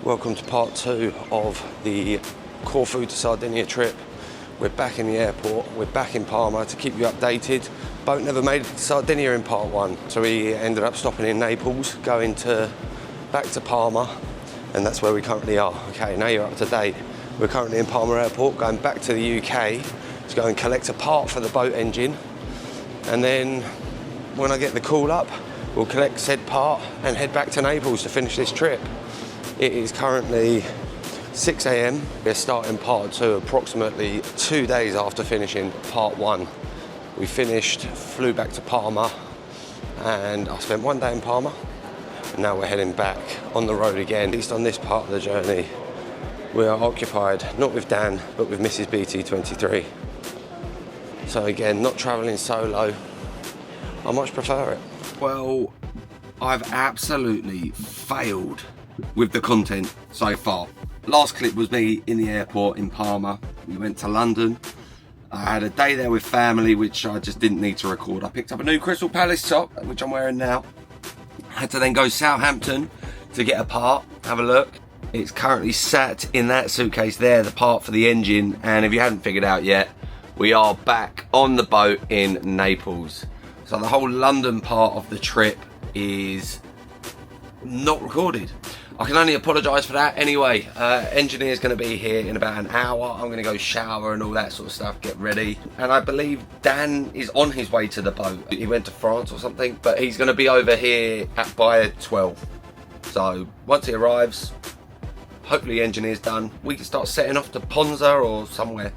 Welcome to part 2 of the Corfu to Sardinia trip. We're back in the airport, we're back in Parma to keep you updated. Boat never made it to Sardinia in part 1, so we ended up stopping in Naples, going back to Parma, and that's where we currently are. Okay, now you're up to date. We're currently in Parma Airport, going back to the UK to go and collect a part for the boat engine, and then when I get the call up, we'll collect said part and head back to Naples to finish this trip. It is currently 6 AM. We're starting part 2 approximately 2 days after finishing part 1. We finished, flew back to Parma, and I spent 1 day in Parma, and now we're heading back on the road again. At least on this part of the journey, we are occupied, not with Dan, but with Mrs. BT23. So again, not traveling solo. I much prefer it. Well, I've absolutely failed with the content so far. Last clip was me in the airport in Parma. We went to London. I had a day there with family, which I just didn't need to record. I picked up a new Crystal Palace top, which I'm wearing now. I had to then go Southampton to get a part, have a look. It's currently sat in that suitcase there, the part for the engine. And if you hadn't figured out yet, we are back on the boat in Naples. So the whole London part of the trip is not recorded. I can only apologise for that. Anyway, engineer's going to be here in about an hour. I'm going to go shower and all that sort of stuff, get ready. And I believe Dan is on his way to the boat. He went to France or something, but he's going to be over here by 12. So once he arrives, hopefully engineer's done, we can start setting off to Ponza or somewhere.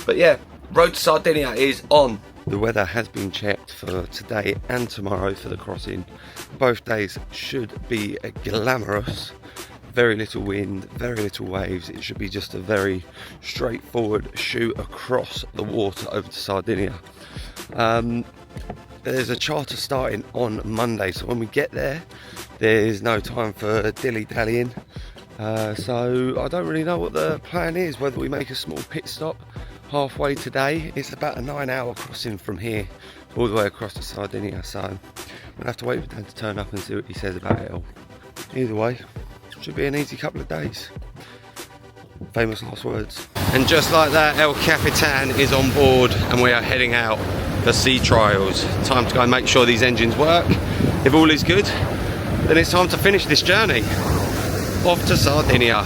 But yeah, road to Sardinia is on. The weather has been checked for today and tomorrow for the crossing. Both days should be glamorous. Very little wind, very little waves. It should be just a very straightforward shoot across the water over to Sardinia. There's a charter starting on Monday, so when we get there, there's no time for dilly-dallying. So I don't really know what the plan is, whether we make a small pit stop halfway today. It's about a 9-hour crossing from here all the way across to Sardinia, so we'll have to wait for Dan to turn up and see what he says about it all. Either way, should be an easy couple of days. Famous last words. And just like that, El Capitan is on board and we are heading out for sea trials. Time to go and make sure these engines work. If all is good, then it's time to finish this journey. Off to Sardinia.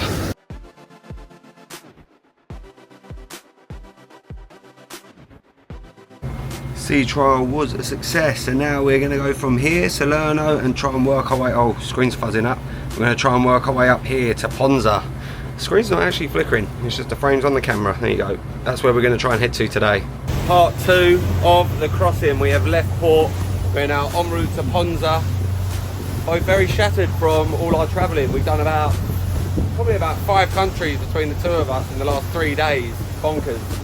Sea trial was a success, and now we're going to go from here, Salerno, and try and work our way. Oh, screen's fuzzing up. We're going to try and work our way up here to Ponza. The screen's not actually flickering, it's just the frames on the camera. There you go. That's where we're going to try and head to today. Part 2 of the crossing. We have left port. We're now en route to Ponza. Both very shattered from all our travelling. We've done probably about 5 countries between the two of us in the last 3 days. Bonkers.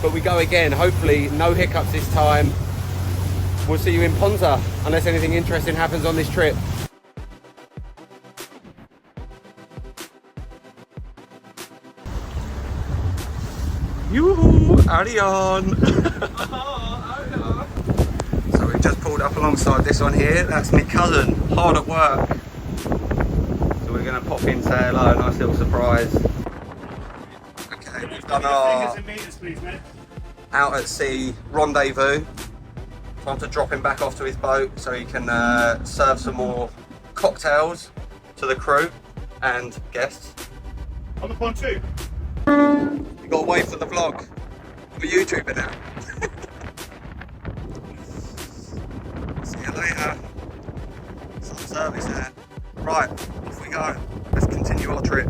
But we go again, hopefully no hiccups this time. We'll see you in Ponza, unless anything interesting happens on this trip. Yoo-hoo, Arion! So we've just pulled up alongside this one here. That's my cousin, hard at work. So we're gonna pop in, say hello, nice little surprise. We've done our out at sea rendezvous. Time to drop him back off to his boat so he can serve some more cocktails to the crew and guests. On the pontoon. You got to wait for the vlog. I'm a YouTuber now. See you later. Some service there. Right, off we go. Let's continue our trip.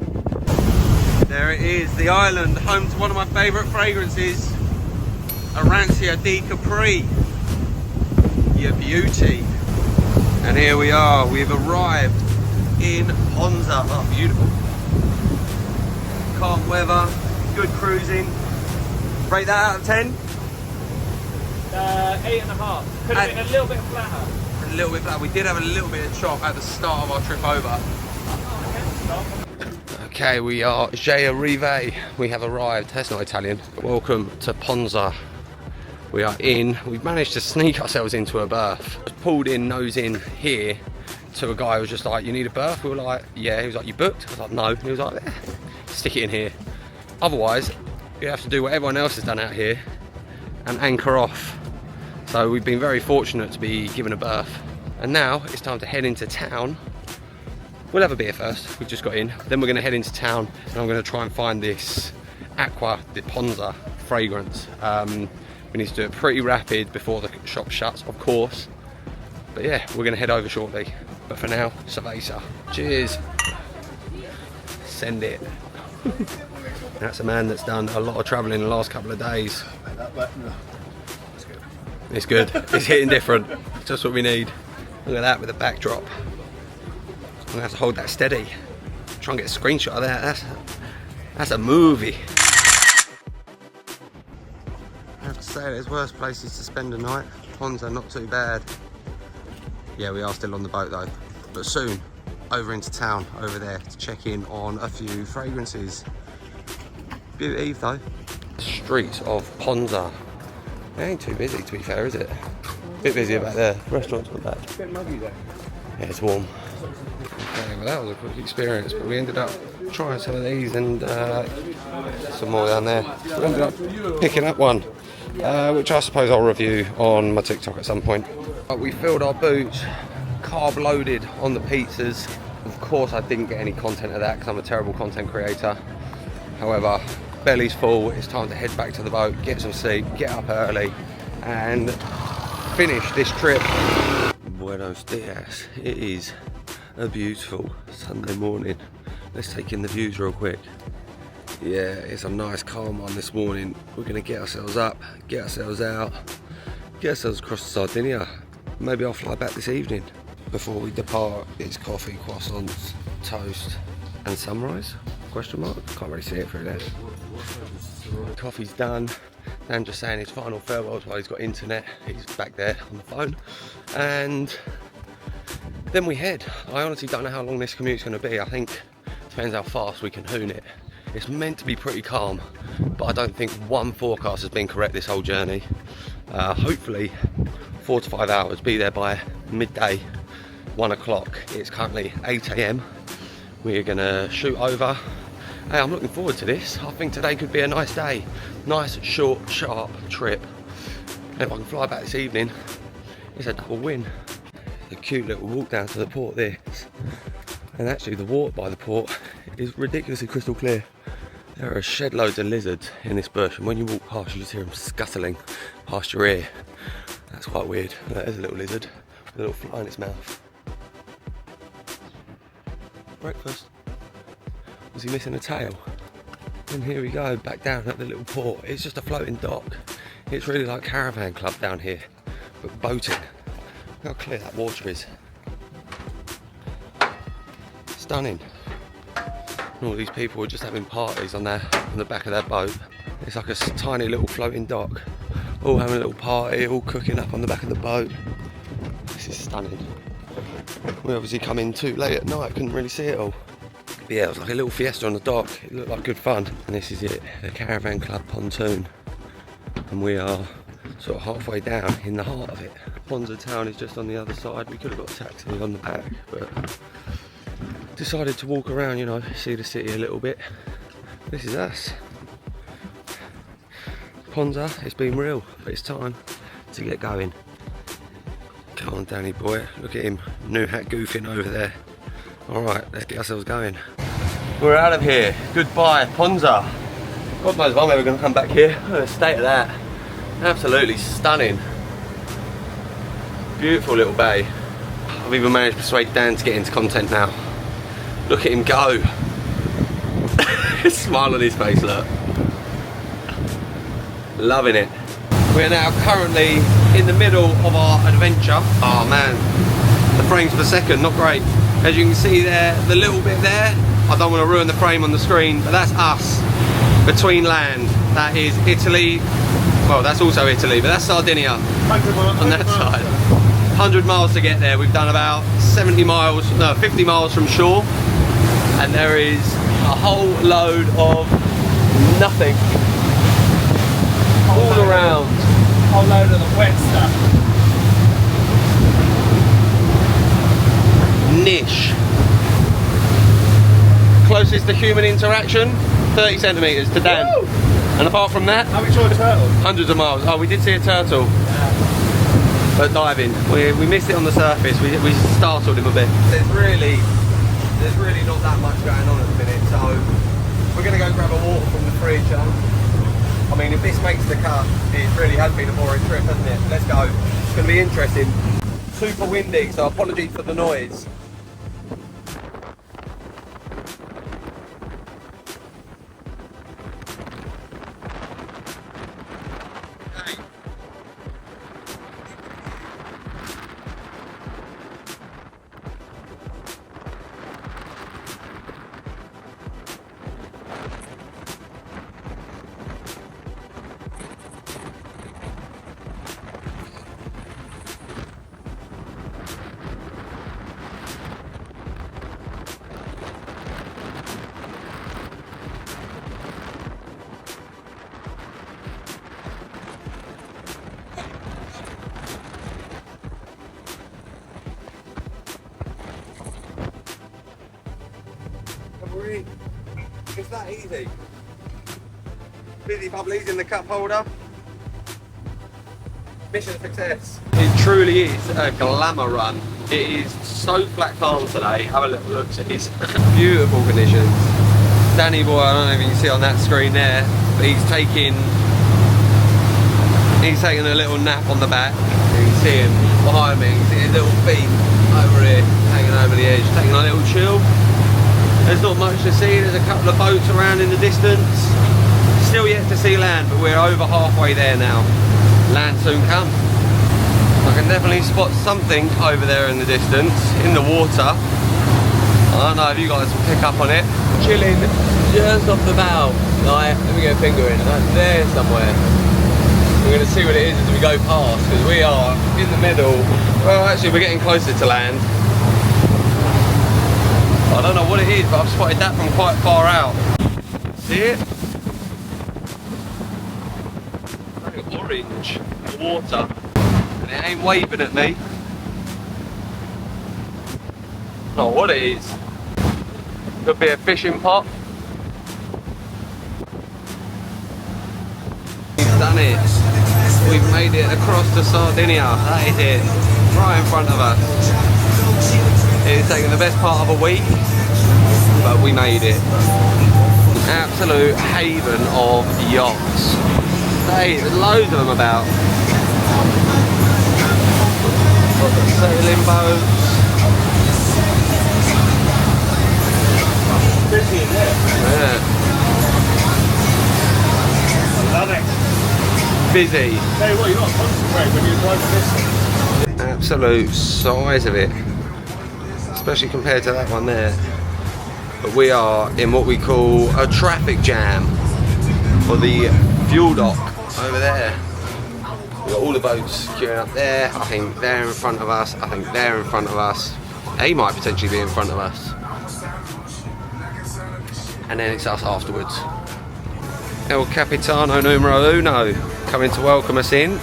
There it is, the island, home to one of my favourite fragrances, Arancia di Capri, your beauty. And here we are, we've arrived in Ponza. Oh, beautiful. Calm weather, good cruising. Rate that out of 10? 8.5. Could have been a little bit flatter. A little bit flatter. We did have a little bit of chop at the start of our trip over. Okay, we are J'ai arrivé. We have arrived. That's not Italian. Welcome to Ponza. We are in. We've managed to sneak ourselves into a berth. Pulled in, nose in here to a guy who was just like, you need a berth? We were like, yeah. He was like, you booked? I was like, no. He was like, eh, stick it in here. Otherwise, you have to do what everyone else has done out here and anchor off. So we've been very fortunate to be given a berth. And now it's time to head into town. We'll have a beer first, we've just got in. Then we're gonna head into town and I'm gonna try and find this Acqua di Ponza fragrance. We need to do it pretty rapid before the shop shuts, of course. But yeah, we're gonna head over shortly. But for now, cerveza. Cheers. Send it. That's a man that's done a lot of traveling the last couple of days. It's good, it's hitting different. It's just what we need. Look at that with the backdrop. I'm gonna have to hold that steady. Try and get a screenshot of that. That's a movie. I have to say there's worse places to spend a night. Ponza not too bad. Yeah, we are still on the boat though. But soon, over into town, over there to check in on a few fragrances. Beautiful eve though. Streets of Ponza. It ain't too busy to be fair, is it? Bit busier back there. Restaurant's not bad. Bit muggy there. Yeah, it's warm. Okay, well that was a quick experience, but we ended up trying some of these and some more down there. We ended up picking up one, which I suppose I'll review on my TikTok at some point. But we filled our boots, carb loaded on the pizzas. Of course I didn't get any content of that because I'm a terrible content creator. However, belly's full, it's time to head back to the boat, get some sleep, get up early and finish this trip. Buenos dias. It is a beautiful Sunday morning. Let's take in the views real quick. Yeah, it's a nice calm one this morning. We're gonna get ourselves up, get ourselves out, get ourselves across to Sardinia. Maybe I'll fly back this evening. Before we depart, it's coffee, croissants, toast and sunrise? Question mark? Can't really see it through there. Coffee's done. Dan just saying his final farewells while he's got internet. He's back there on the phone. And then we head. I honestly don't know how long this commute's going to be. I think it depends how fast we can hoon it. It's meant to be pretty calm, but I don't think one forecast has been correct this whole journey. Hopefully 4 to 5 hours, be there by midday, 1 o'clock. It's currently 8 AM. We're going to shoot over. Hey, I'm looking forward to this. I think today could be a nice day. Nice, short, sharp trip. And if I can fly back this evening, it's a double win. A cute little walk down to the port there. And actually the water by the port is ridiculously crystal clear. There are shed loads of lizards in this bush, and when you walk past you just hear them scuttling past your ear. That's quite weird. There's a little lizard with a little fly in its mouth. Breakfast. Was he missing a tail? And here we go, back down at the little port. It's just a floating dock. It's really like caravan club down here, but boating. Look how clear that water is. Stunning. And all these people are just having parties on the back of their boat. It's like a tiny little floating dock. All having a little party, all cooking up on the back of the boat. This is stunning. We obviously come in too late at night, couldn't really see it all. But yeah, it was like a little fiesta on the dock. It looked like good fun. And this is it, the Caravan Club pontoon. And we are sort of halfway down in the heart of it. Ponza town is just on the other side. We could have got a taxi on the back, but decided to walk around, you know, see the city a little bit. This is us. Ponza, it's been real, but it's time to get going. Come on, Danny boy, look at him, new hat goofing over there. All right, let's get ourselves going. We're out of here. Goodbye, Ponza. God knows if I'm ever going to come back here. Look at the state of that. Absolutely stunning. Beautiful little bay. I've even managed to persuade Dan to get into content now. Look at him go. Smile on his face, look. Loving it. We're now currently in the middle of our adventure. Oh man, the frames per second, not great. As you can see there, the little bit there, I don't want to ruin the frame on the screen, but that's us between land. That is Italy. Well, that's also Italy, but that's Sardinia on that side. 100 miles to get there. We've done about 50 miles from shore, and there is a whole load of nothing all around. A whole load of the wet stuff. niche. Closest to human interaction, 30 centimetres to Dan. Woo! And apart from that, Have we saw a turtle? hundreds of miles. Oh, we did see a turtle. But diving, we missed it on the surface. We startled him a bit. There's really not that much going on at the minute, so we're going to go grab a water from the fridge. I mean, if this makes the cut, it really has been a boring trip, hasn't it? Let's go. It's going to be interesting. Super windy, so apologies for the noise. It's that easy. Busy bubblies in the cup holder. Mission success. It truly is a glamour run. It is so flat calm today. Have a little look at this. Beautiful conditions. Danny boy, I don't know if you can see on that screen there, but he's taking a little nap on the back. You can see him behind me. You can see his little feet over here, hanging over the edge, taking a little chill. There's not much to see. There's a couple of boats around in the distance. Still yet to see land, but we're over halfway there now. Land soon come. I can definitely spot something over there in the distance, in the water. I don't know if you guys can pick up on it. Chilling just off the bow. Like, let me get a finger in. That's there somewhere. We're going to see what it is as we go past, because we are in the middle. Well, actually, we're getting closer to land. I don't know what it is, but I've spotted that from quite far out. See it? Like orange water. And it ain't waving at me. I don't know what it is. Could be a fishing pot. We've done it. We've made it across to Sardinia. That is it. Right in front of us. It's taken the best part of a week, but we made it. Absolute haven of yachts. There's loads of them about. Got the sailing boats. Busy in there. Yeah. Love it. Busy. Hey, what, you got to concentrate when you're driving this? Absolute size of it. Especially compared to that one there. But we are in what we call a traffic jam, or the fuel dock over there. We've got all the boats queuing up there. I think they're in front of us. I think they're in front of us. They might potentially be in front of us. And then it's us afterwards. El Capitano numero uno coming to welcome us in.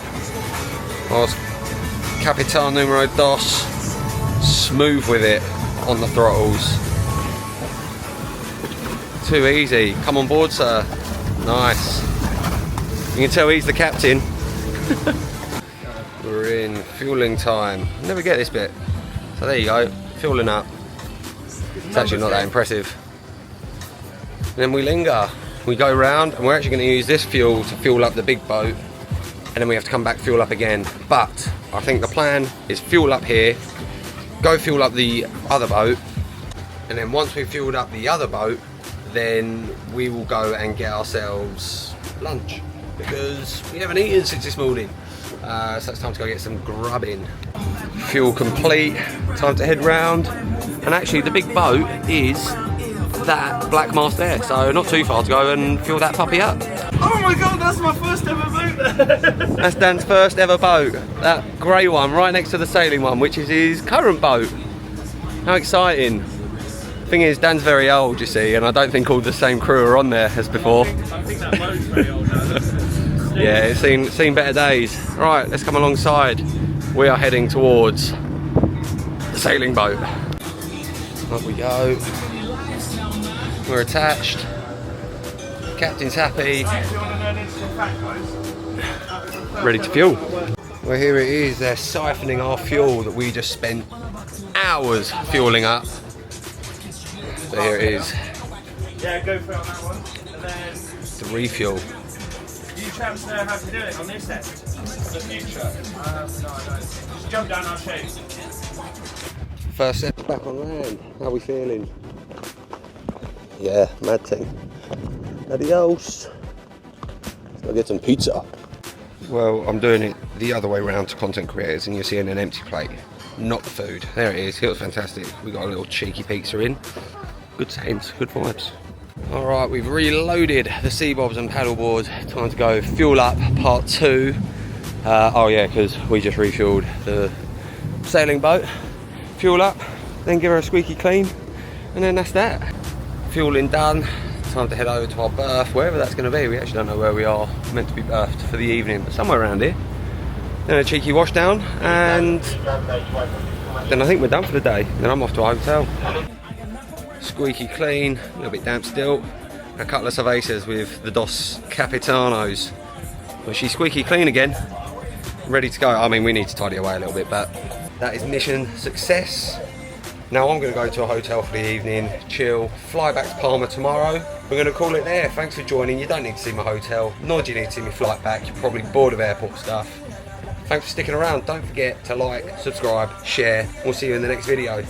Whilst Capitan numero dos smooth with it on the throttles. Too easy. Come on board, sir. Nice. You can tell he's the captain. We're in fueling time. Never get this bit. So there you go. Fueling up. It's actually not that impressive. And then we linger. We go round and we're actually going to use this fuel to fuel up the big boat. And then we have to come back, fuel up again. But I think the plan is fuel up here, go fuel up the other boat, and then once we've fueled up the other boat, then we will go and get ourselves lunch, because we haven't eaten since this morning. So it's time to go get some grubbing. Fuel complete, time to head round. And actually the big boat is that black mast there, so not too far to go and fuel that puppy up. Oh my god, that's my first ever boat. That's Dan's first ever boat. That grey one right next to the sailing one, which is his current boat. How exciting. Thing is, Dan's very old, you see, and I don't think all the same crew are on there as before. I think that boat's very old now. Yeah, it's seen better days. Right, let's come alongside. We are heading towards the sailing boat. Up we go. We're attached. Captain's happy. Ready to fuel. Well, here it is. They're siphoning our fuel that we just spent hours fueling up. So here it is. Yeah, go for it on that one. And then The refuel. you chaps know how to do it on this end. The future. No, just jump down, I'll show you. First step back on land. How are we feeling? Yeah, mad thing. Adios. Let's go get some pizza. Well, I'm doing it the other way around to content creators, and you're seeing an empty plate, not the food. There it is. It was fantastic. We got a little cheeky pizza in. Good settings, good vibes. All right, we've reloaded the sea bobs and paddleboards. Time to go fuel up part 2. Oh yeah, because we just refueled the sailing boat. Fuel up, then give her a squeaky clean, and then that's that. Fueling done. Time to head over to our berth, wherever that's going to be. We actually don't know where we are. Meant to be berthed for the evening, but somewhere around here. Then a cheeky wash down, and then I think we're done for the day. Then I'm off to our hotel. Squeaky clean, a little bit damp still. A couple of cervezas with the Dos Capitanos. Well, she's squeaky clean again. Ready to go. I mean, we need to tidy away a little bit, but that is mission success. Now I'm going to go to a hotel for the evening, chill, fly back to Palma tomorrow. We're going to call it there. Thanks for joining. You don't need to see my hotel, nor do you need to see me flight back. You're probably bored of airport stuff. Thanks for sticking around. Don't forget to like, subscribe, share. We'll see you in the next video.